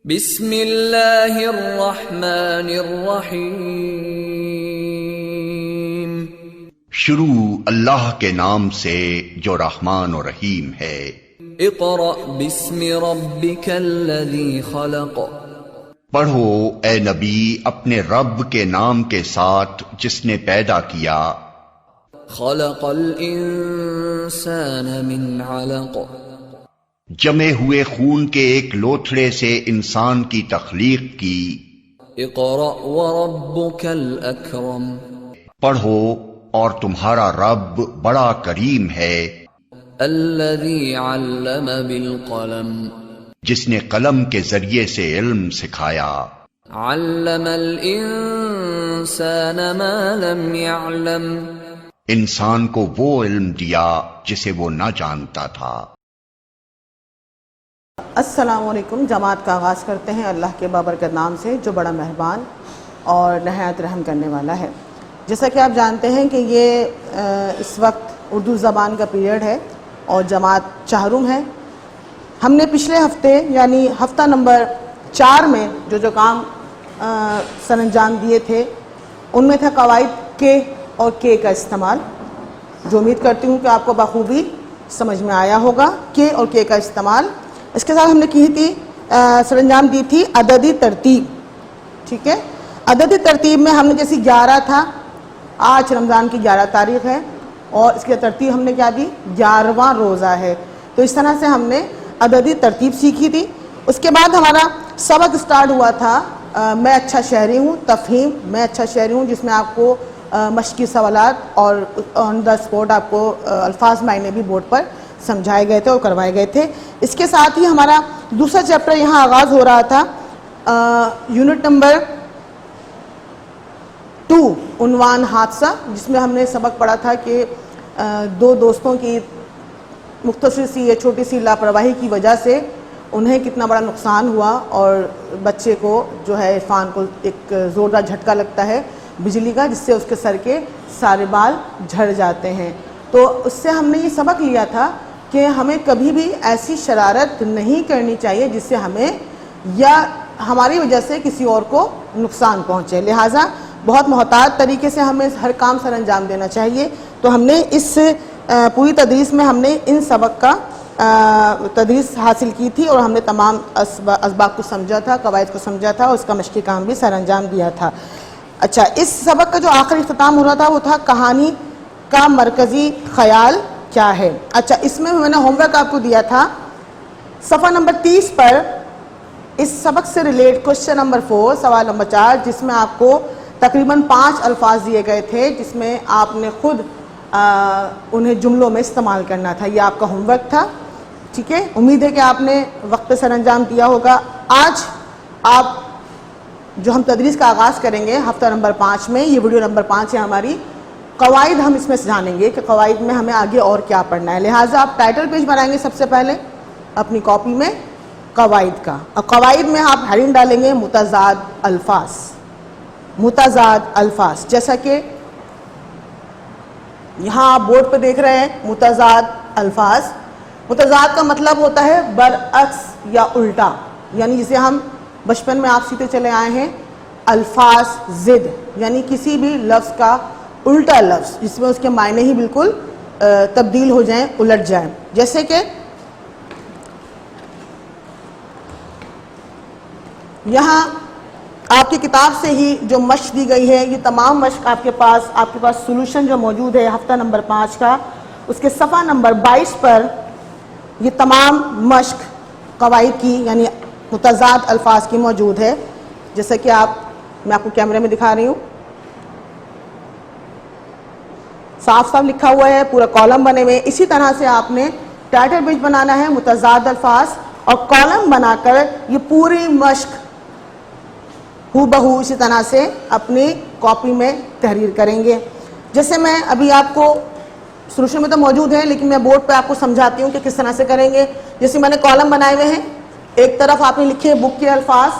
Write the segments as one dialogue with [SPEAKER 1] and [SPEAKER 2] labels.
[SPEAKER 1] बिस्मिल्लाहिर्रहमानिर्रहीम।
[SPEAKER 2] शुरू अल्लाह के नाम से जो रहमान और रहीम है।
[SPEAKER 1] इक़रा बिस्मि रब्बिकल्लज़ी खलक़।
[SPEAKER 2] पढ़ो ए नबी अपने रब के नाम के साथ जिसने पैदा किया।
[SPEAKER 1] खलक़ल इंसान मिन अलक़।
[SPEAKER 2] जमे हुए खून के एक लोथड़े से इंसान की तख्लीक की।
[SPEAKER 1] इक़रा व रब्बुकल अकरम।
[SPEAKER 2] पढ़ो और तुम्हारा रब बड़ा करीम है।
[SPEAKER 1] अल्लज़ी अल्लम बिल क़लम।
[SPEAKER 2] जिसने कलम के जरिए से इल्म सिखाया।
[SPEAKER 1] अल्लमल इंसान मा लम यअलम।
[SPEAKER 2] इंसान को वो इल्म दिया जिसे वो न जानता था।
[SPEAKER 3] अस्सलामुअलैकुम। जमात का आगाज़ करते हैं अल्लाह के बाबरकत नाम से जो बड़ा मेहरबान और नहायत रहम करने वाला है। जैसा कि आप जानते हैं कि ये इस वक्त उर्दू ज़बान का पीरियड है और जमात चाहरुम है। हमने पिछले हफ्ते यानी हफ्ता नंबर 4 में जो काम सरअंजाम दिए थे उनमें था कवायद के और के का इस्तेमाल, जो उम्मीद करती हूँ कि आपको बखूबी समझ में आया होगा। के और के का इस्तेमाल। इसके साथ हमने की थी सरअंजाम दी थी अददी तरतीब। ठीक है, अददी तरतीब में हमने जैसे 11 था, आज रमज़ान की 11 तारीख़ है और इसकी तरतीब हमने क्या दी, 11वां रोज़ा है। तो इस तरह से हमने अददी तरतीब सीखी थी। उसके बाद हमारा सबक स्टार्ट हुआ था मैं अच्छा शहरी हूँ, तफ़हीम मैं अच्छा शहरी हूँ, जिसमें आपको मश्की सवालात और ऑन द स्पॉट आपको अल्फाज मायने भी बोर्ड पर समझाए गए थे और करवाए गए थे। इसके साथ ही हमारा दूसरा चैप्टर यहाँ आगाज़ हो रहा था, यूनिट नंबर 2 उन्वान हादसा, जिसमें हमने सबक पढ़ा था कि दो दोस्तों की मुख्तसर सी छोटी सी लापरवाही की वजह से उन्हें कितना बड़ा नुकसान हुआ और बच्चे को जो है इरफान को एक ज़ोरदार झटका लगता है बिजली का, जिससे उसके सर के सारे बाल झड़ जाते हैं। तो उससे हमने ये सबक लिया था कि हमें कभी भी ऐसी शरारत नहीं करनी चाहिए जिससे हमें या हमारी वजह से किसी और को नुकसान पहुँचे। लिहाजा बहुत मोहतात तरीके से हमें हर काम सर अंजाम देना चाहिए। तो हमने इस पूरी तदरीस में हमने इन सबक का तदरीस हासिल की थी और हमने तमाम असबाब को समझा था, कवायद को समझा था और उसका मश्की काम भी सर अंजाम दिया था। अच्छा, इस सबक का जो आखिरी इख्तिताम हो रहा था वो था कहानी का मरकज़ी ख्याल क्या है। अच्छा, इसमें मैंने होमवर्क आपको दिया था सफ़ा नंबर 30 पर इस सबक से रिलेट क्वेश्चन नंबर 4 सवाल नंबर 4, जिसमें आपको तकरीबन 5 अल्फाज दिए गए थे जिसमें आपने खुद उन्हें जुमलों में इस्तेमाल करना था। ये आपका होमवर्क था। ठीक है, उम्मीद है कि आपने वक्त सर अंजाम दिया होगा। आज आप जो हम तदरीस का आगाज़ करेंगे हफ्ता नंबर 5 में, ये वीडियो नंबर 5 है हमारी, कवायद हम इसमें जानेंगे कि कवायद में हमें आगे और क्या पढ़ना है। लिहाजा आप टाइटल पेज बनाएंगे सबसे पहले अपनी कॉपी में कवायद का, और कवायद में आप हेडिंग डालेंगे मुतज़ाद अल्फाज। मुतज़ाद अल्फाज, जैसा कि यहाँ आप बोर्ड पर देख रहे हैं मुतज़ाद अल्फाज। मुतज़ाद का मतलब होता है बरअक्स या उल्टा, यानी जिसे हम बचपन में आप सीखते चले आए हैं अल्फाज ज़िद, यानी किसी भी लफ्ज़ का उल्टा लफ्ज़ जिसमें उसके मायने ही बिल्कुल तब्दील हो जाएं, उलट जाएं। जैसे कि यहाँ आपकी किताब से ही जो मश्क दी गई है, ये तमाम मश्क आपके पास सोल्यूशन जो मौजूद है हफ्ता नंबर 5 का, उसके सफ़ा नंबर 22 पर ये तमाम मश्क कवायद की यानी मुतज़ाद अल्फाज की मौजूद है। जैसे कि मैं आपको कैमरे में दिखा रही हूँ, साफ साफ लिखा हुआ है, पूरा कॉलम बने हुए। इसी तरह से आपने टाइटल पेज बनाना है मुतज़ाद अल्फाज और कॉलम बनाकर ये पूरी मश्क हूबहू इसी तरह से अपनी कॉपी में तहरीर करेंगे। जैसे मैं अभी आपको सोल्यूशन में तो मौजूद है, लेकिन मैं बोर्ड पे आपको समझाती हूँ कि किस तरह से करेंगे। जैसे मैंने कॉलम बनाए हुए हैं, एक तरफ आपने लिखे बुक के अल्फाज,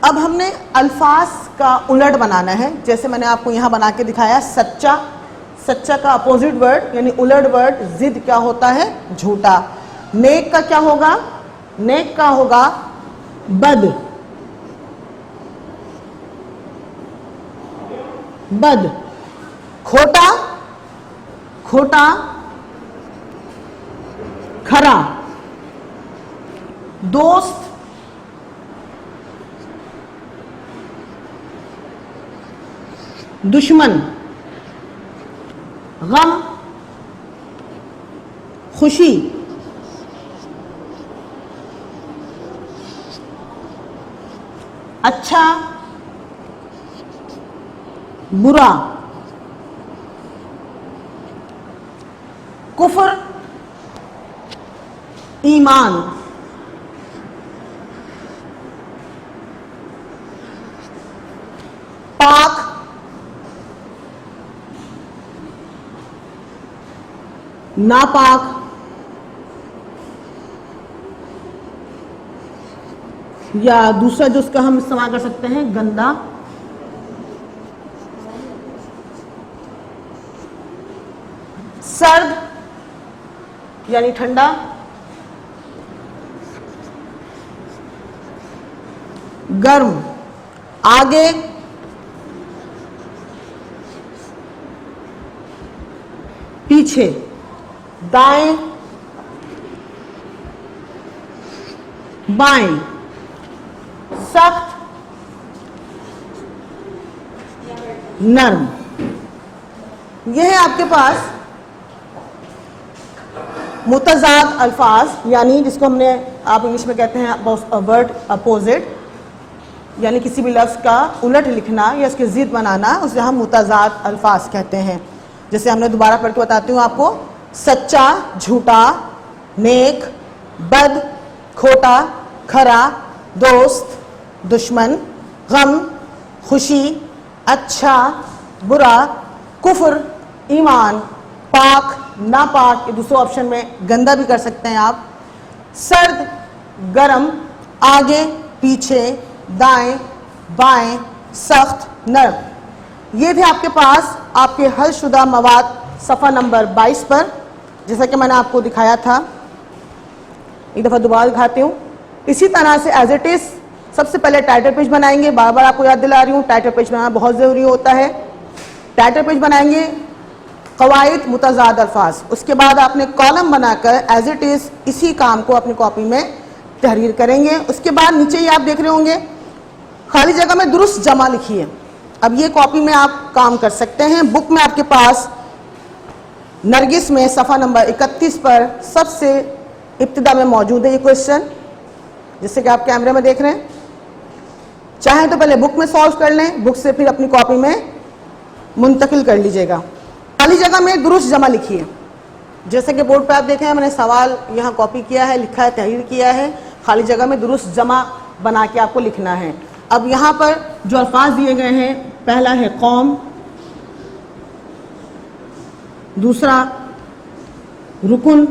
[SPEAKER 3] अब हमने अल्फाज का उलट बनाना है। जैसे मैंने आपको यहाँ बना के दिखाया सच्चा, सच्चा का अपोजिट वर्ड यानी उलट वर्ड जिद क्या होता है, झूठा। नेक का क्या होगा, नेक का होगा बद, बद, खोटा, खोटा, खरा, दोस्त, दुश्मन, गम, खुशी, अच्छा, बुरा, कुफ्र, ईमान, पाक, नापाक, या दूसरा जो उसका हम इस्तेमाल कर सकते हैं गंदा, सर्द यानी ठंडा, गर्म, आगे, पीछे, दाएं, बाएं, सख्त, नर्म। यह है आपके पास मुतजाद अल्फाज, यानी जिसको हमने आप इंग्लिश में कहते हैं वर्ड अपोजिट, यानी किसी भी लफ्ज़ का उलट लिखना या उसकी ज़िद बनाना, उसे हम मुतजाद अल्फाज कहते हैं। जैसे हमने दोबारा पढ़ के बताती हूँ आपको, सच्चा, झूठा, नेक, बद, खोटा, खरा, दोस्त, दुश्मन, गम, खुशी, अच्छा, बुरा, कुफ्र, ईमान, पाक, नापाक। ये दूसरे ऑप्शन में गंदा भी कर सकते हैं आप। सर्द, गर्म, आगे, पीछे, दाएं, बाएं, सख्त, नर्म। ये थे आपके पास आपके हलशुदा मवाद सफ़ा नंबर 22 पर, जैसा कि मैंने आपको दिखाया था। एक दफ़ा दोबारा दिखाती हूँ। इसी तरह से एज इट इज़ सबसे पहले टाइटल पेज बनाएंगे। बार बार आपको याद दिला रही हूँ, टाइटल पेज बनाना बहुत ज़रूरी होता है। टाइटल पेज बनाएंगे, कवायद मुतजाद अल्फाज, उसके बाद आपने कॉलम बनाकर एज इट इज़ इसी काम को अपनी कॉपी में तहरीर करेंगे। उसके बाद नीचे ही आप देख रहे होंगे खाली जगह में दुरुस्त जमा लिखिए। अब ये कॉपी में आप काम कर सकते हैं। बुक में आपके पास नरगिस में सफ़ा नंबर 31 पर सबसे इब्तिदा में मौजूद है ये क्वेश्चन, जिससे कि आप कैमरे में देख रहे हैं। चाहें तो पहले बुक में सॉल्व कर लें, बुक से फिर अपनी कॉपी में मुंतकिल कर लीजिएगा। खाली जगह में दुरुस्त जमा लिखिए। जैसे कि बोर्ड पर आप देखें, मैंने सवाल यहाँ कॉपी किया है, लिखा है, तहरीर किया है। खाली जगह में दुरुस्त जमा बना के आपको लिखना है। अब यहाँ पर जो अल्फाज दिए गए हैं, पहला है कौम, दूसरा रुकुन,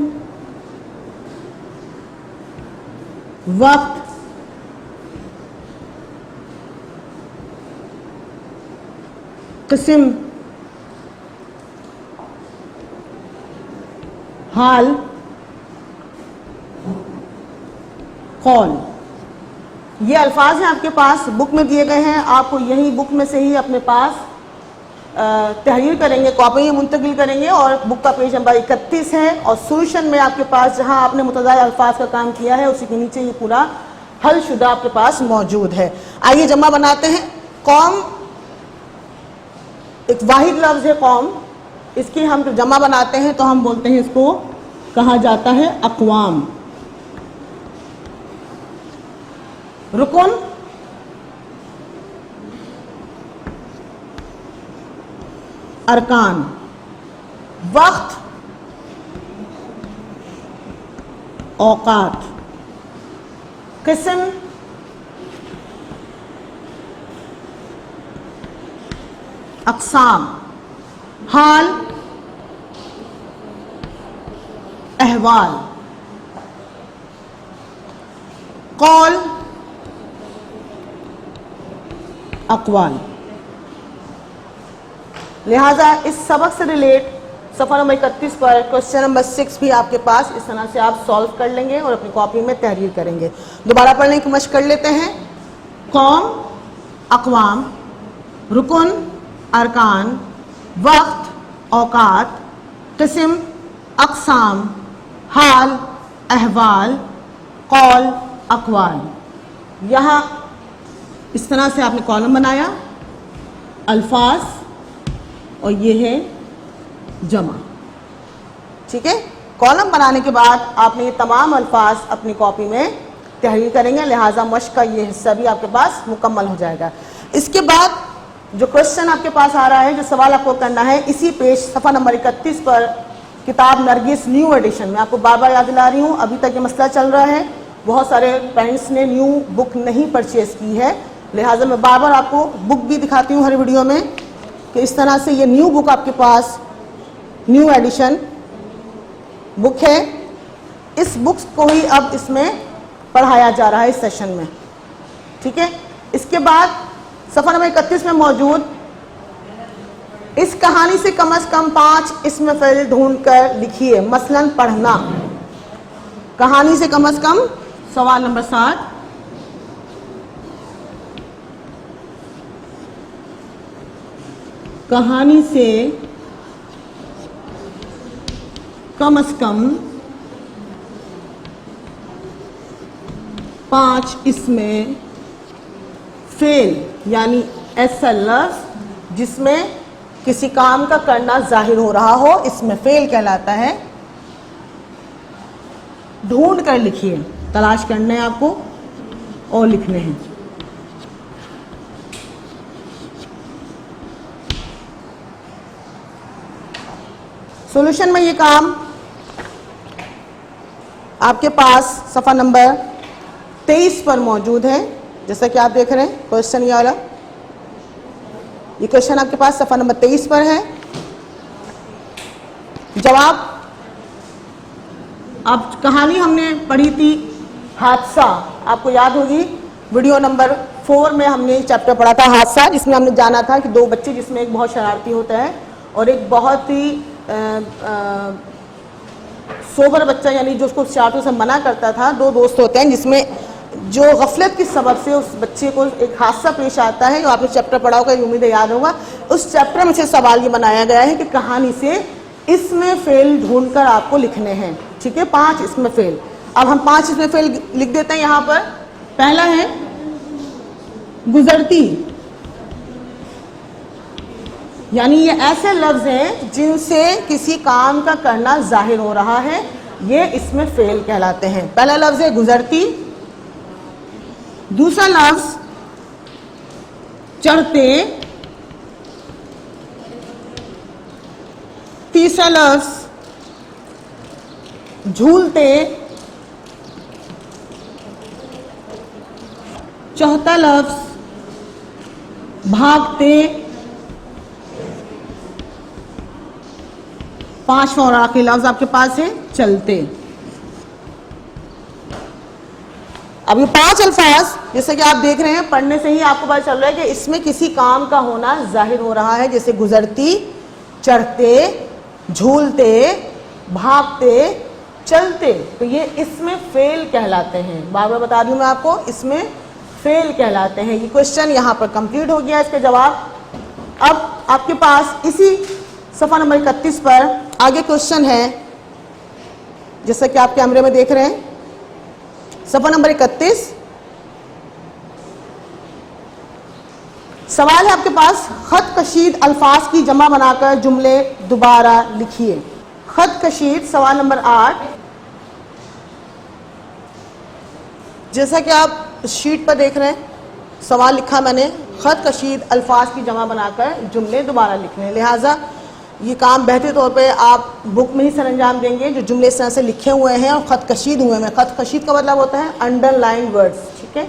[SPEAKER 3] वक्त, किस्म, हाल, कौल। ये अल्फाज हैं आपके पास, बुक में दिए गए हैं। आपको यही बुक में से ही अपने पास तहरीर करेंगे, कॉपी में मुंतकिल करेंगे। और बुक का पेज नंबर 31 है। और सोल्यूशन में आपके पास जहां आपने मुतज़ाद अल्फाज का काम किया है, उसी के नीचे ये पूरा हल शुदा आपके पास मौजूद है। आइए जमा बनाते हैं। कौम एक वाहिद लफ्ज़ है, कौम। इसकी हम जमा बनाते हैं तो हम बोलते हैं, इसको कहा जाता है अक़वाम। रुकुन अरकान, वक्त औकात, किस्म अक़साम, हाल अहवाल, कौल अक़वाल। लिहाजा इस सबक से रिलेट सफ़ा नंबर 31 पर क्वेश्चन नंबर 6 भी आपके पास इस तरह से आप सॉल्व कर लेंगे और अपनी कॉपी में तहरीर करेंगे। दोबारा पढ़ने की मशक कर लेते हैं। कौम, अक़वाम, रुकन, अरकान, वक्त, औकात, किस्म, अक़साम, हाल, अहवाल, कौल, अक़वाल। यहाँ इस तरह से आपने कॉलम बनाया, अल्फाज, और ये है जमा। ठीक है, कॉलम बनाने के बाद आपने ये तमाम अल्फाज अपनी कॉपी में तहरीर करेंगे, लिहाजा मश्क का ये हिस्सा भी आपके पास मुकम्मल हो जाएगा। इसके बाद जो क्वेश्चन आपके पास आ रहा है, जो सवाल आपको करना है, इसी पेज सफ़ा नंबर 31 पर किताब नरगिस न्यू एडिशन में, आपको बार बार याद दिला रही हूँ, अभी तक ये मसला चल रहा है, बहुत सारे पेरेंट्स ने न्यू बुक नहीं परचेज की है, लिहाजा मैं बार बार आपको बुक भी दिखाती हूँ हर वीडियो में कि इस तरह से ये न्यू बुक आपके पास न्यू एडिशन बुक है। इस बुक्स को ही अब इसमें पढ़ाया जा रहा है इस सेशन में। ठीक है, इसके बाद सफ़ा नंबर 31 में मौजूद इस कहानी से कम से कम 5 इसमें फ़ेल ढूंढ कर लिखिए। मसलन पढ़ना, कहानी से कम सवाल नंबर 7, कहानी से कम 5 इसमें फेल यानी ऐसा लफ्ज़ जिसमें किसी काम का करना जाहिर हो रहा हो, इसमें फेल कहलाता है। ढूंढ कर लिखिए, तलाश करने हैं आपको और लिखने हैं। सॉल्यूशन में ये काम आपके पास सफ़ा नंबर 23 पर मौजूद है। जैसा कि आप देख रहे हैं क्वेश्चन ये वाला, ये क्वेश्चन आपके पास सफ़ा नंबर 23 पर है। जवाब, अब कहानी हमने पढ़ी थी हादसा, आपको याद होगी वीडियो नंबर 4 में हमने चैप्टर पढ़ा था हादसा, जिसमें हमने जाना था कि 2 बच्चे, जिसमें एक बहुत शरारती होता है और एक बहुत ही सोबर बच्चा, यानी जो उसको शरारतों से मना करता था। 2 दोस्त होते हैं जिसमें जो गफलत की सबब से उस बच्चे को एक हादसा पेश आता है, जो आपने चैप्टर पढ़ा होगा, उम्मीद है याद होगा। उस चैप्टर में से सवाल ये बनाया गया है कि कहानी से इसमें फेल ढूंढकर आपको लिखने हैं। ठीक है, 5 इसमें फेल। अब हम 5 इसमें फेल लिख देते हैं यहाँ पर। पहला है गुजरती, यानी ये ऐसे लफ्ज हैं जिनसे किसी काम का करना जाहिर हो रहा है, ये इसमें फेल कहलाते हैं। पहला लफ्ज है गुजरती। दूसरा लफ्ज चढ़ते। तीसरा लफ्ज झूलते। चौथा लफ्ज भागते। 5वां और आखिरी लफ्ज आपके पास है चलते। अब ये 5 अल्फाज जैसे कि आप देख रहे हैं, पढ़ने से ही आपको पता चल रहा है कि इसमें किसी काम का होना जाहिर हो रहा है, जैसे गुजरती, चढ़ते, झूलते, भागते, चलते। तो ये इसमें फेल कहलाते हैं। बार बार बता दूं मैं आपको, इसमें फेल कहलाते हैं। ये क्वेश्चन यहाँ पर कंप्लीट हो गया, इसका जवाब। अब आपके पास इसी सफ़ा नंबर 31 पर आगे क्वेश्चन है, जैसा कि आप कैमरे में देख रहे हैं। सफ़ा नंबर 31 सवाल है आपके पास, खत कशीद अल्फाज की जमा बनाकर जुमले दोबारा लिखिए। खत कशीद सवाल नंबर 8, जैसा कि आप शीट पर देख रहे हैं, सवाल लिखा मैंने, खत कशीद अल्फाज की जमा बनाकर जुमले दोबारा लिखने। लिहाजा ये काम बेहतर तौर पे आप बुक में ही सर अंजाम देंगे, जो जुमले इस तरह से लिखे हुए हैं और ख़त कशीद हुए हैं। ख़त कशीद का मतलब होता है अंडरलाइन वर्ड्स। ठीक है,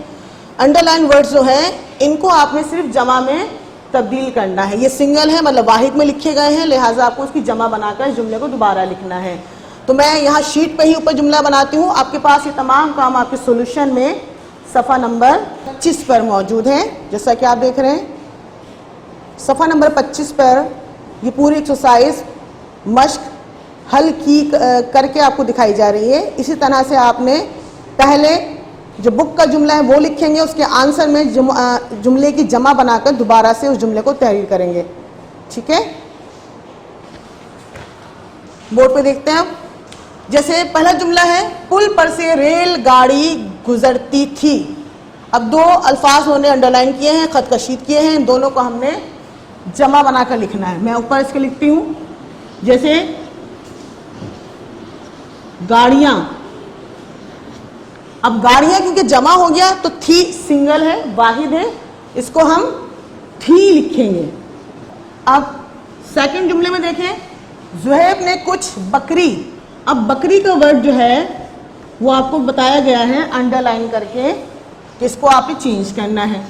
[SPEAKER 3] अंडरलाइन वर्ड्स जो हैं इनको आपने सिर्फ जमा में तब्दील करना है। ये सिंगल है, मतलब वाहिद में लिखे गए हैं, लिहाजा आपको उसकी जमा बनाकर जुमले को दोबारा लिखना है। तो मैं यहाँ शीट पे ही ऊपर जुमला बनाती हूँ। आपके पास ये तमाम काम आपके सोल्यूशन में सफ़ा नंबर 25 पर मौजूद है, जैसा कि आप देख रहे हैं। सफ़ा नंबर 25 पर ये पूरी एक्सरसाइज मश्क हल की करके आपको दिखाई जा रही है। इसी तरह से आपने पहले जो बुक का जुमला है वो लिखेंगे, उसके आंसर में जुमले की जमा बनाकर दोबारा से उस जुमले को तहरीर करेंगे। ठीक है, बोर्ड पे देखते हैं अब। जैसे पहला जुमला है, पुल पर से रेलगाड़ी गुजरती थी। अब दो अल्फाज उन्होंने अंडरलाइन किए हैं, खत कशीद किए हैं, दोनों को हमने जमा बनाकर लिखना है। मैं ऊपर इसके लिखती हूं, जैसे गाड़ियां। अब गाड़ियां क्योंकि जमा हो गया तो थी सिंगल है, वाहिद है, इसको हम थी लिखेंगे। अब सेकंड जुमले में देखें, ज़ुहैब ने कुछ बकरी। अब बकरी का वर्ड जो है वो आपको बताया गया है अंडरलाइन करके कि इसको आपने चेंज करना है।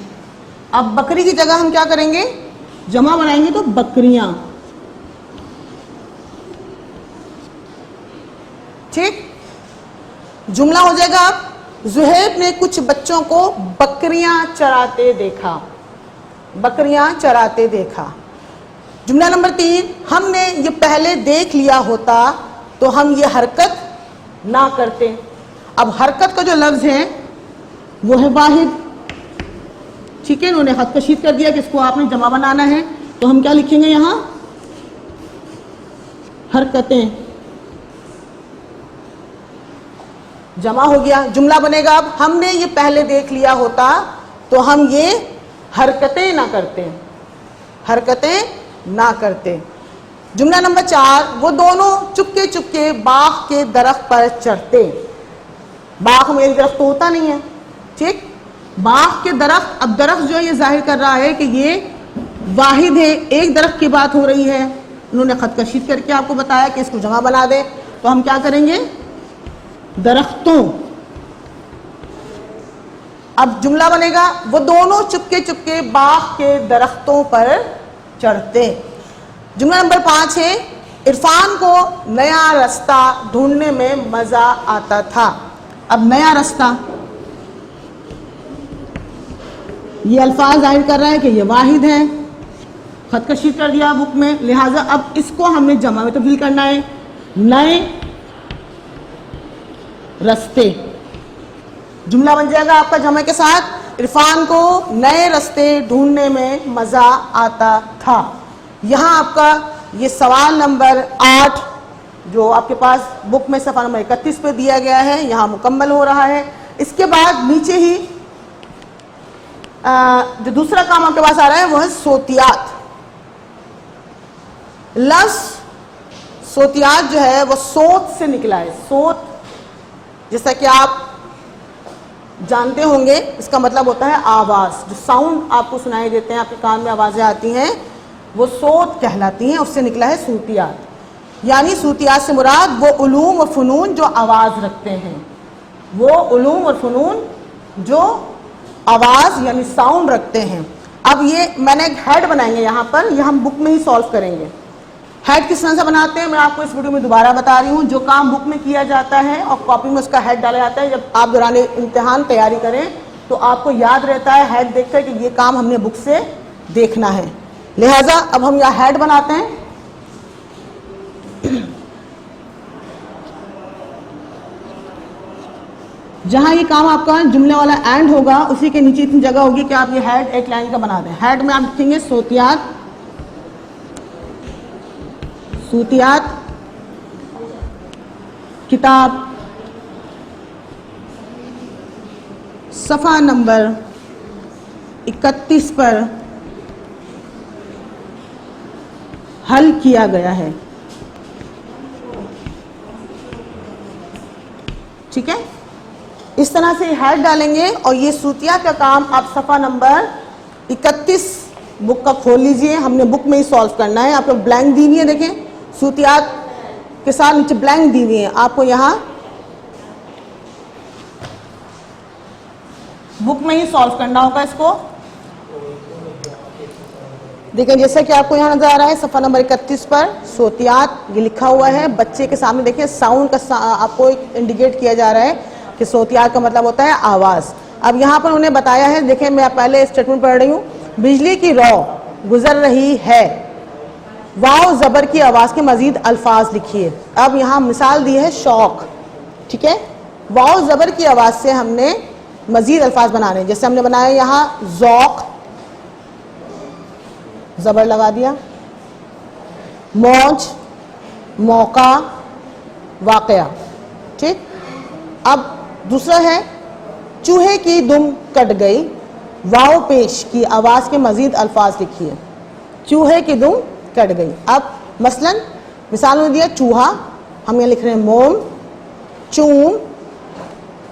[SPEAKER 3] अब बकरी की जगह हम क्या करेंगे, जमा बनाएंगे तो बकरियां। ठीक, जुमला हो जाएगा। अब ज़ुहैब ने कुछ बच्चों को बकरियां चराते देखा, बकरियां चराते देखा। जुमला नंबर 3, हमने ये पहले देख लिया होता तो हम ये हरकत ना करते। अब हरकत का जो लफ्ज है वो है वाहिद। ठीक है, इन्होंने खत कशीद कर दिया कि इसको आपने जमा बनाना है, तो हम क्या लिखेंगे यहां, हरकतें। जमा हो गया, जुमला बनेगा। अब हमने ये पहले देख लिया होता तो हम ये हरकतें ना करते, हरकतें ना करते। जुमला नंबर 4, वो दोनों चुपके चुपके बाग के दरख्त पर चढ़ते। बाग में एक दरख्त तो होता नहीं है, ठीक, बाग के दरख्त। अब दरख्त जो है ये जाहिर कर रहा है कि ये वाहिद है, एक दरख्त की बात हो रही है। उन्होंने खत कशीद करके आपको बताया कि इसको जमा बना दे, तो हम क्या करेंगे, दरख्तों। अब जुमला बनेगा, वो दोनों चुपके चुपके बाग के दरख्तों पर चढ़ते। जुमला नंबर 5 है, इरफान को नया रास्ता ढूंढने में मजा आता था। अब नया रास्ता, ये अल्फाज जाहिर कर रहा है कि ये वाहिद है, खत कशीद कर दिया बुक में, लिहाजा अब इसको हमने जमा में तब्दील करना है, नए रास्ते। जुमला बन जाएगा आपका जमा के साथ, इरफान को नए रास्ते ढूंढने में मजा आता था। यहाँ आपका ये सवाल नंबर 8 जो आपके पास बुक में सफ़ा नंबर 31 पे दिया गया है, यहाँ मुकम्मल हो रहा है। इसके बाद नीचे ही जो दूसरा काम आपके पास आ रहा है वो है सोतियात। लफ्ज़ सोतियात जो है वो सोत से निकला है। सोत, जैसा कि आप जानते होंगे, इसका मतलब होता है आवाज़। जो साउंड आपको सुनाई देते हैं, आपके कान में आवाज़ें आती हैं, वो सोत कहलाती हैं, उससे निकला है सूतियात। यानी सूतियात से मुराद वो उलूम और फ़नून जो आवाज़ रखते हैं, वो उलूम और फ़नून जो आवाज़ यानी साउंड रखते हैं। अब ये मैंने एक हेड बनाएंगे यहाँ पर, ये हम बुक में ही सॉल्व करेंगे। हेड किस तरह से बनाते हैं मैं आपको इस वीडियो में दोबारा बता रही हूँ। जो काम बुक में किया जाता है और कॉपी में उसका हेड डाला जाता है, जब आप दौरान इम्तिहान तैयारी करें तो आपको याद रहता है हेड देखकर कि ये काम हमने बुक से देखना है। लिहाजा अब हम यहाँ हेड बनाते हैं। जहां ये काम आपका जुमले वाला एंड होगा उसी के नीचे इतनी जगह होगी कि आप ये हेड एक लाइन का बना दें। हेड में आप लिखेंगे सोतियात, सूतियात किताब, सफ़ा नंबर 31 पर हल किया गया है। ठीक है, इस तरह से हेड डालेंगे और ये सूतियात का काम आप सफ़ा नंबर 31 बुक का खोल लीजिए। हमने बुक में ही सॉल्व करना है। आप लोग ब्लैंक दी हुई है, देखें सूतियात के साथ नीचे ब्लैंक दी हुई है, आपको यहाँ बुक में ही सॉल्व करना होगा इसको। देखें जैसा कि आपको यहाँ नजर आ रहा है सफ़ा नंबर 31 पर सोतियात ये लिखा हुआ है। बच्चे के सामने देखिए साउंड का आपको इंडिकेट किया जा रहा है कि सोतियात का मतलब होता है आवाज़। अब यहाँ पर उन्हें बताया है, देखें मैं पहले स्टेटमेंट पढ़ रही हूँ, बिजली की रौ गुजर रही है। वाव जबर की आवाज के मजीद अल्फाज लिखिए। अब यहां मिसाल दी है शौक, ठीक है। वाव जबर की आवाज से हमने मजीद अल्फाज बनाने, जैसे हमने बनाया यहां जौक, जबर लगा दिया, मौज, मौका, वाकया, ठीक। अब दूसरा है चूहे की दुम कट गई, वाव पेश की आवाज के मजीद अल्फाज लिखिए। चूहे की दुम कट गई। अब मसलन मिसाल में दिया चूहा, हम यहाँ लिख रहे हैं मोम, चूम,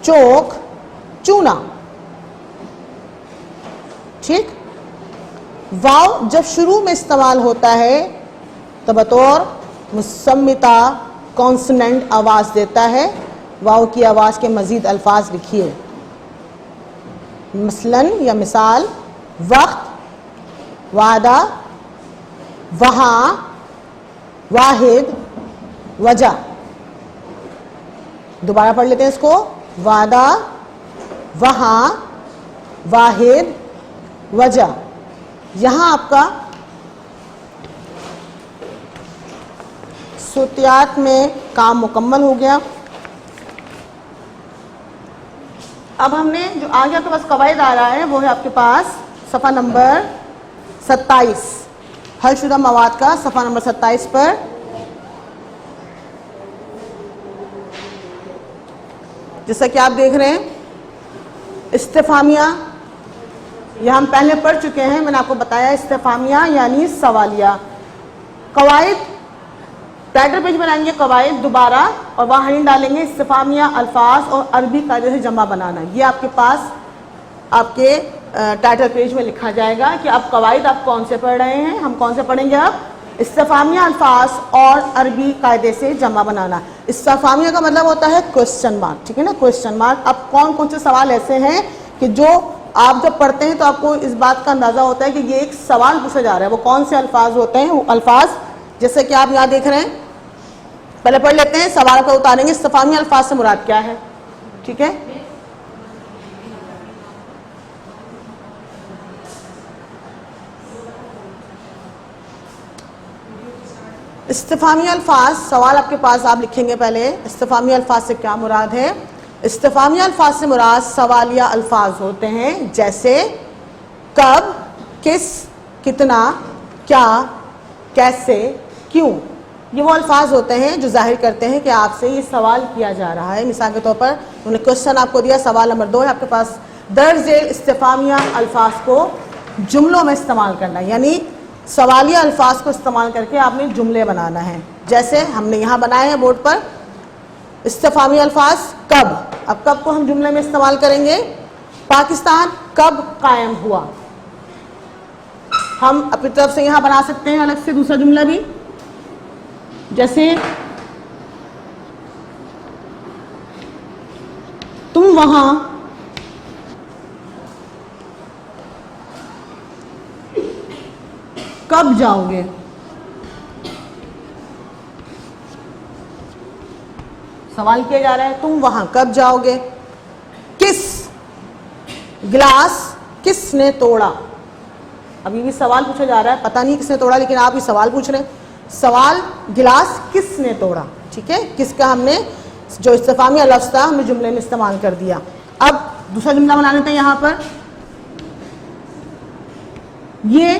[SPEAKER 3] चोक, चूना, ठीक। वाव जब शुरू में इस्तेमाल होता है तो बतौर मुसम्मिता कॉन्सोनेंट आवाज देता है। वाव की आवाज के मजीद अल्फाज लिखिए। मसलन या मिसाल वक्त, वादा, वहां, वाहिद, वजह। दोबारा पढ़ लेते हैं इसको। वादा, वहां, वाहिद, वजह। यहां आपका सूतियात में काम मुकम्मल हो गया। अब हमने जो आगे आपके पास कवायद आ रहा है वो है आपके पास सफ़ा नंबर 27, हलशुदा मवाद का सफ़ा नंबर 27 पर। जैसा कि आप देख रहे हैं इस्तिफामिया, यह हम पहले पढ़ चुके हैं, मैंने आपको बताया इस्तिफामिया यानी सवालिया। कवायद टाइटल पेज बनाएंगे कवायद दोबारा, और वहाँ हेडिंग डालेंगे इस्तिफामिया अल्फाज और अरबी कायदे से जमा बनाना। ये आपके पास आपके टाइटल पेज में लिखा जाएगा कि अब कवायद आप कौन से पढ़ रहे हैं। हम कौन से पढ़ेंगे अब? इस्तिफामिया अल्फाज और अरबी कायदे से जमा बनाना। इस्तिफामिया का मतलब होता है क्वेश्चन मार्क, ठीक है ना, क्वेश्चन मार्क। अब कौन कौन से सवाल ऐसे हैं कि जो आप जब पढ़ते हैं तो आपको इस बात का अंदाजा होता है कि ये एक सवाल पूछा जा रहा है। वो कौन से अल्फाज होते हैं? वो अल्फाज जैसे कि आप यहाँ देख रहे हैं, पहले पढ़ लेते हैं, सवाल का उतारेंगे इस्तिफामिया अल्फाज से मुराद क्या है, ठीक है। इस्तिफामिया अल्फाज सवाल आपके पास आप लिखेंगे पहले इस्तिफामिया अल्फाज से क्या मुराद है। इस्तिफामिया अल्फाज से मुराद सवालिया अल्फाज होते हैं, जैसे कब, किस, कितना, क्या, कैसे, क्यों। ये वो अल्फाज होते हैं जो जाहिर करते हैं कि आपसे ये सवाल किया जा रहा है। मिसाल के तौर पर उन्होंने क्वेश्चन आपको दिया, सवाल नंबर 2 है आपके पास, दर्ज इस्तिफामिया अल्फाज को जुमलों में इस्तेमाल करना, यानी सवालिया अल्फाज को इस्तेमाल करके आपने जुमले बनाना है। जैसे हमने यहाँ बनाए हैं बोर्ड पर इस्तिफामिया अल्फाज कब। अब कब को हम जुमले में इस्तेमाल करेंगे। पाकिस्तान कब कायम हुआ। हम अपनी तरफ से यहाँ बना सकते हैं अलग से दूसरा जुमला भी, जैसे तुम वहां कब जाओगे। सवाल किया जा रहा है तुम वहां कब जाओगे। किस गिलास किसने तोड़ा। अभी भी सवाल पूछा जा रहा है, पता नहीं किसने तोड़ा, लेकिन आप ये सवाल पूछ रहे हैं। सवाल गिलास किसने तोड़ा, ठीक है। किसका हमने जो इस्तिफामिया लफ्ज़ था हमने जुमले में इस्तेमाल कर दिया। अब दूसरा जुमला बना लेते हैं यहाँ पर। ये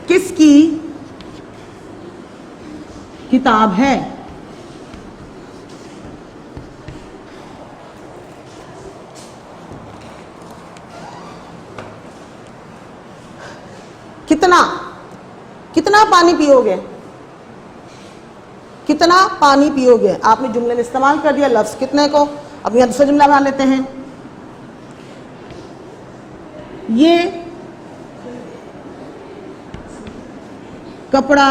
[SPEAKER 3] किसकी किताब है। कितना, कितना पानी पियोगे। कितना पानी पियोगे आपने जुमले में इस्तेमाल कर दिया लफ्ज़ कितने को। अब यहाँ दूसरा जुमला बना लेते हैं। ये कपड़ा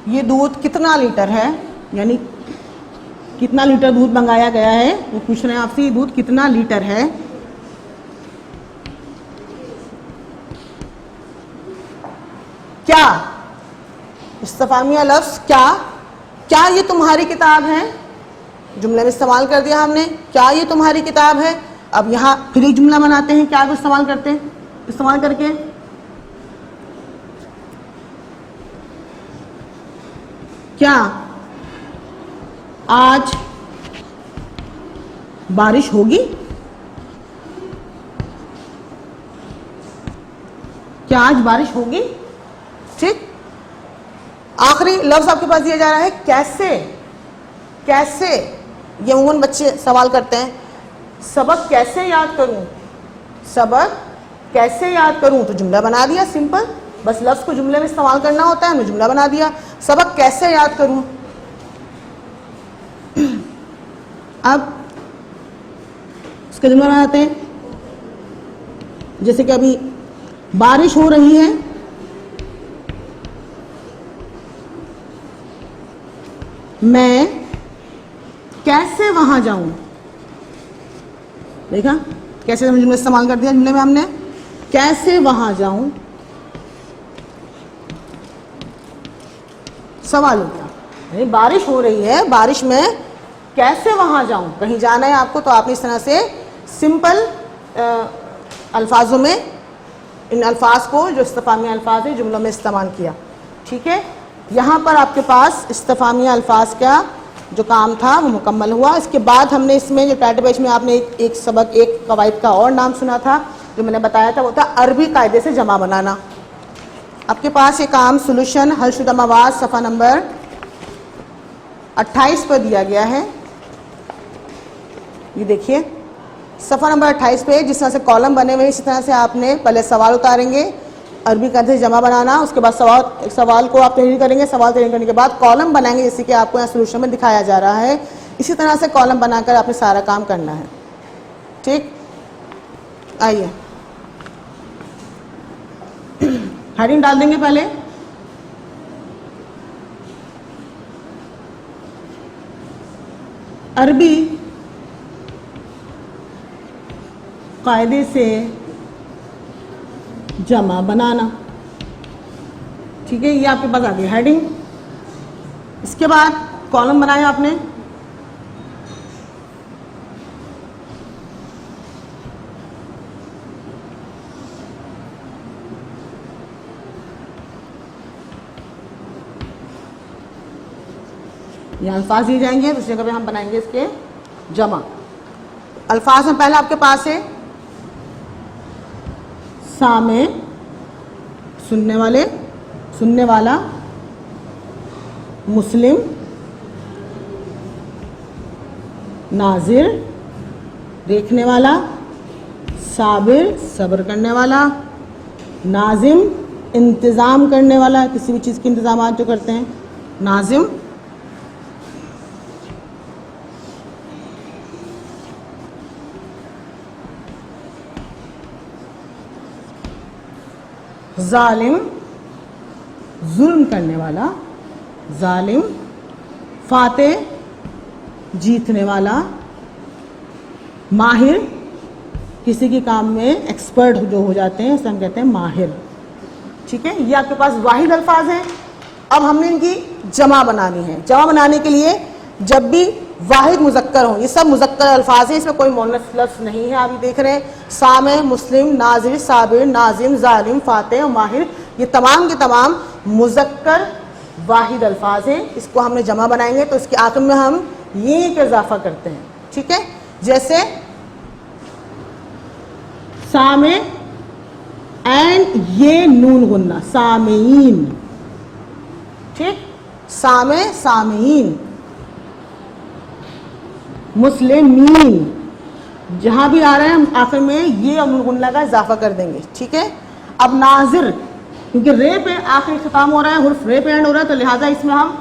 [SPEAKER 3] ये दूध कितना लीटर है, यानी कितना लीटर दूध मंगाया गया है, वो पूछ रहे हैं आपसे ये दूध कितना लीटर है। क्या इस्तिफामिया लफ्ज क्या, क्या ये तुम्हारी किताब है, जुमले में इस्तेमाल कर दिया हमने, क्या ये तुम्हारी किताब है। अब यहाँ फिर एक जुमला बनाते हैं, क्या को इस्तेमाल करते हैं, इस्तेमाल करके क्या आज बारिश होगी, क्या आज बारिश होगी। ठीक, आखिरी लफ्ज आपके पास दिया जा रहा है कैसे। कैसे, ये अमूमन बच्चे सवाल करते हैं, सबक कैसे याद करूं, सबक कैसे याद करूं, तो जुमला बना दिया सिंपल, बस लफ्ज को जुमले में इस्तेमाल करना होता है, हमने जुमला बना दिया, सबक कैसे याद करूं। अब इसका जुमला बनाते हैं, जैसे कि अभी बारिश हो रही है, मैं कैसे वहां जाऊं। देखा कैसे हमने जुमला इस्तेमाल कर दिया, जुमले में हमने कैसे वहां जाऊं। सवाल हो गया, बारिश हो रही है, बारिश में कैसे वहां जाऊं, कहीं जाना है आपको, तो आपने इस तरह से सिंपल अल्फाजों में इन अल्फाज को जो इस्तिफामी अल्फाज है जुमलों में इस्तेमाल किया। ठीक है, यहाँ पर आपके पास इस्तिफामी अल्फाज का जो काम था वो मुकम्मल हुआ। इसके बाद हमने इसमें जो टाइटल पेज में आपने एक सबक, एक कवायद का और नाम सुना था, जो मैंने बताया था, वो था अरबी कायदे से जमा बनाना। आपके पास ये काम सोल्यूशन हलशुदा मवाद सफ़ा नंबर 28 पर दिया गया है। ये देखिए सफ़ा नंबर 28 पे जिस तरह से कॉलम बने हुए इसी तरह से आपने पहले सवाल उतारेंगे, अरबी कायदे से जमा बनाना, उसके बाद सवाल को आप तहरीर करेंगे, सवाल तहरीर करने के बाद कॉलम बनाएंगे, जैसे कि आपको यहाँ सोल्यूशन में दिखाया जा रहा है। इसी तरह से कॉलम बनाकर आपने सारा काम करना है। ठीक, आइए हेडिंग डाल देंगे पहले। अरबी कायदे से जमा बनाना। ठीक है, ये आपके पास आ गई हेडिंग। इसके बाद कॉलम बनाया आपने, ये अल्फाज दिए जाएंगे, दूसरी जगह पे हम बनाएंगे इसके जमा। अल्फाज में पहला आपके पास है सामे, सुनने वाले, सुनने वाला, मुस्लिम, नाजिर, देखने वाला, साबिर, सब्र करने वाला, नाजिम, इंतज़ाम करने वाला, किसी भी चीज़ के इंतज़ाम जो करते हैं, नाजिम, जालिम, जुल्म करने वाला, जालिम, फातेह, जीतने वाला, माहिर, किसी के काम में एक्सपर्ट जो हो जाते हैं उसे हम कहते हैं माहिर। ठीक है, ये आपके पास वाहिद अल्फाज हैं। अब हमने इनकी जमा बनानी है। जमा बनाने के लिए जब भी वाहिद मुज़क्कर हो, ये सब मुज़क्कर अल्फाज हैं, इसमें कोई मुअन्नस लफ्ज़ नहीं है। आप देख रहे हैं सामे, मुस्लिम, नाजिर, साबिर, नाजिम, जालिम, फातेह और माहिर, ये तमाम के तमाम मुज़क्कर वाहिद अल्फाज हैं। इसको हमने जमा बनाएंगे तो इसके आखिर में हम ये का इजाफा करते हैं। ठीक है, जैसे सामे एंड ये नून गुन्ना, सामीन। ठीक, सामे, सामीन, मुस्लिमीन, जहां भी आ रहे हैं हम आखिर में ये और नून गुन्ना का इजाफा कर देंगे। ठीक है, अब नाजिर, क्योंकि रे पे आखिरी खत्म हो रहा है, हुर्फ रे पे एंड हो रहा है, तो लिहाजा इसमें हम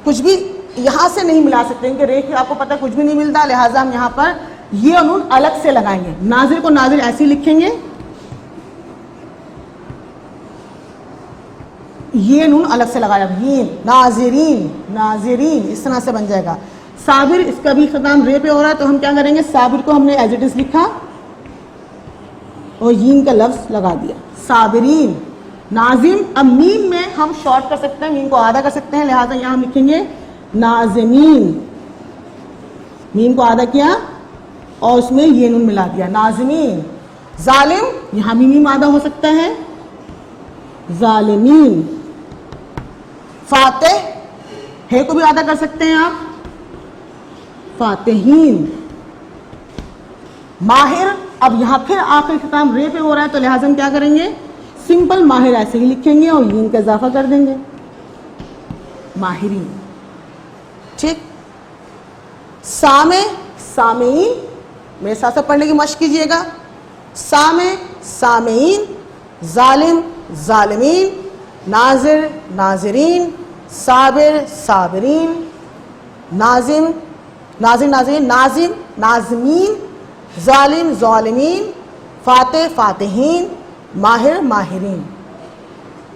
[SPEAKER 3] कुछ भी यहाँ से नहीं मिला सकते, क्योंकि रे आपको पता है कुछ भी नहीं मिलता, लिहाजा हम यहाँ पर ये और नून अलग से लगाएंगे। नाजिर को नाजिर ऐसे ही लिखेंगे, ये नून अलग से लगाया, ये नाजिरीन, नाजिरीन इस तरह से बन जाएगा। साबिर, इसका भी इख्तिताम रे पे हो रहा है, तो हम क्या करेंगे, साबिर को हमने एज इट इज लिखा और यीन का लफ्ज लगा दिया, साबिरीन। नाजिम, अब मीम में हम शॉर्ट कर सकते हैं, मीम को आधा कर सकते हैं, लिहाजा यहां हम लिखेंगे नाजिमीन। मीम को आधा किया और उसमें ये नून मिला दिया, नाजिमीन। जालिम, यहां भी मीम आधा हो सकता है, जालिमीन। फातेह, है को भी आधा कर सकते हैं आप, फातेहीन। माहिर, अब यहां फिर आखिरी इख्तिताम रे पे हो रहा है, तो लिहाजा हम क्या करेंगे, सिंपल माहिर ऐसे ही लिखेंगे और यीन का इजाफा कर देंगे, माहिरीन। ठीक। सामे, सामीन, मेरे साथ साथ पढ़ने की मशक कीजिएगा। सामे, सामीन। जालिम, जालिमीन। नाजिर, नाजिरीन। साबिर, साबिरीन। नाजिम, नाजिर, नाजिरीन। नाजिम, नाजमीन। जालिम, जालिमीन। फातेह, फातेहीन। माहिर, माहिरीन।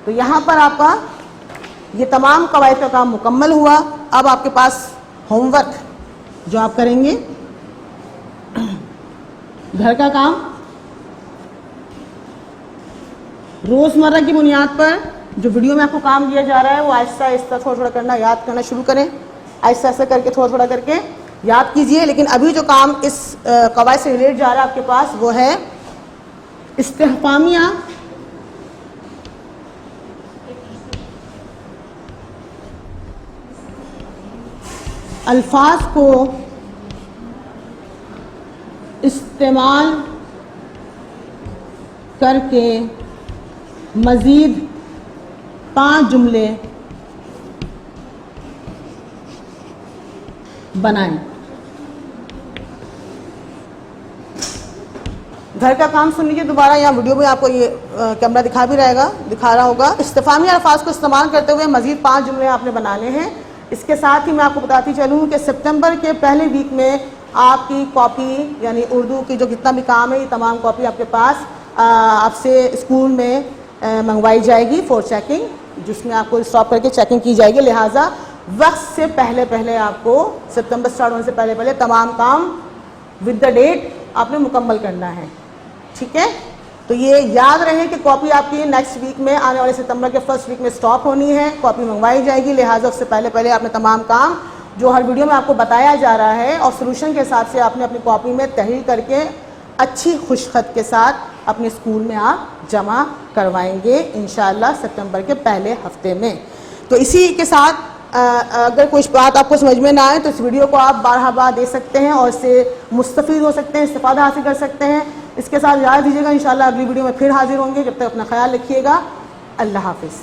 [SPEAKER 3] तो यहाँ पर आपका ये तमाम कवायद का काम मुकम्मल हुआ। अब आपके पास होमवर्क जो आप करेंगे, घर का काम, रोज़मर्रा की बुनियाद पर जो वीडियो में आपको काम दिया जा रहा है वो आहिस्ता आहिस्ता थोड़ा थोड़ा करना याद करना शुरू करें। आहिस्ता आहिस्ता करके थोड़ा थोड़ा करके याद कीजिए। लेकिन अभी जो काम इस कवायद से रिलेटेड जा रहा है आपके पास, वो है इस्तिहफामिया, अल्फाज को इस्तेमाल करके मज़ीद 5 जुमले बनाएं। घर का काम सुन लीजिए दोबारा, यहाँ वीडियो में आपको ये कैमरा दिखा रहा होगा। इस्तिफामी अल्फाज को इस्तेमाल करते हुए मज़ीद 5 जुमले आपने बनाने हैं। इसके साथ ही मैं आपको बताती चलूँ कि सितंबर के पहले वीक में आपकी कॉपी यानी उर्दू की जो जितना भी काम है, ये तमाम कॉपी आपके पास आपसे स्कूल में मंगवाई जाएगी फॉर चेकिंग, जिसमें आपको स्टॉप करके चेकिंग की जाएगी। लिहाजा वक्त से पहले पहले आपको सितंबर स्टार्ट होने से पहले पहले तमाम काम विद द डेट आपने मुकम्मल करना है। ठीक है, तो ये याद रहे कि कॉपी आपकी नेक्स्ट वीक में आने वाले सितंबर के फर्स्ट वीक में स्टॉप होनी है, कॉपी मंगवाई जाएगी। लिहाजा उससे पहले पहले आपने तमाम काम जो हर वीडियो में आपको बताया जा रहा है और सोल्यूशन के हिसाब से आपने अपनी कॉपी में तहरीर करके अच्छी खुशखत के साथ अपने स्कूल में आप जमा करवाएंगे इंशाअल्लाह सितंबर के पहले हफ्ते में। तो इसी के साथ अगर कोई बात आपको समझ में ना आए तो इस वीडियो को आप बारहा दे सकते हैं और इससे मुस्तफ़ीद हो सकते हैं, इस्तिफ़ादा हासिल कर सकते हैं। इसके साथ याद दीजिएगा इंशाअल्लाह अगली वीडियो में फिर हाजिर होंगे। जब तक अपना ख्याल रखिएगा। अल्लाह हाफिज़।